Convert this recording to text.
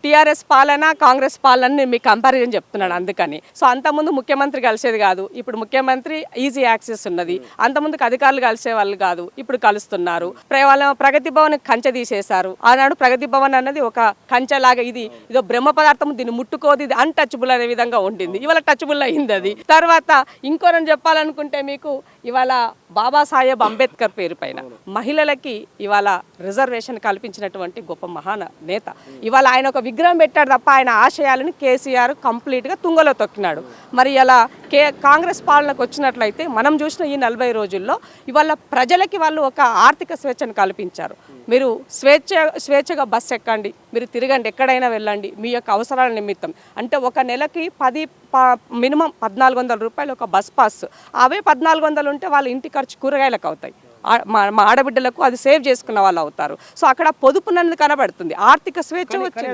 TRS పాలన కాంగ్రెస్ పాలన నేను మీకు కంపారిజన్ చెప్తున్నాను అందుకని. సో అంతకుముందు ముఖ్యమంత్రి కలిసేది కాదు, ఇప్పుడు ముఖ్యమంత్రి ఈజీ యాక్సెస్ ఉన్నది. అంతకుముందుకు అధికారులు కలిసే వాళ్ళు కాదు, ఇప్పుడు కలుస్తున్నారు. వాళ్ళ ప్రగతి భవన్ కంచె తీసేశారు. ఆనాడు ప్రగతి భవన్ అన్నది ఒక కంచెలాగా, ఇదో బ్రహ్మ పదార్థం, దీన్ని ముట్టుకోదు, ఇది అన్టచబుల్ అనే విధంగా ఉండింది. ఇవాళ టచబుల్ అయింది అది. తర్వాత ఇంకోరని చెప్పాలనుకుంటే మీకు ఇవాళ బాబాసాహెబ్ అంబేద్కర్ పేరు పైన మహిళలకి ఇవాళ రిజర్వేషన్ కల్పించినటువంటి గొప్ప మహాన నేత. ఇవాళ ఆయన ఒక విగ్రహం పెట్టాడు తప్ప ఆయన ఆశయాలను కేసీఆర్ కంప్లీట్గా తుంగలో తొక్కినాడు. మరి ఇలా కాంగ్రెస్ పాలనకు వచ్చినట్లయితే మనం చూసిన ఈ 40 రోజుల్లో ఇవాళ ప్రజలకి వాళ్ళు ఒక ఆర్థిక స్వేచ్ఛను కల్పించారు. మీరు స్వేచ్ఛగా బస్సు ఎక్కండి, మీరు తిరగండి, ఎక్కడైనా వెళ్ళండి మీ యొక్క అవసరాల నిమిత్తం. అంటే ఒక నెలకి మినిమం 1400 రూపాయలు ఒక బస్ పాస్. అవే 1400 ఉంటే వాళ్ళ ఇంటి ఖర్చు కూరగాయలకు అవుతాయి. మా ఆడబిడ్డలకు అది సేవ్ చేసుకున్న వాళ్ళు అవుతారు. సో అక్కడ పొదుపునది కనబడుతుంది, ఆర్థిక స్వేచ్ఛ వచ్చే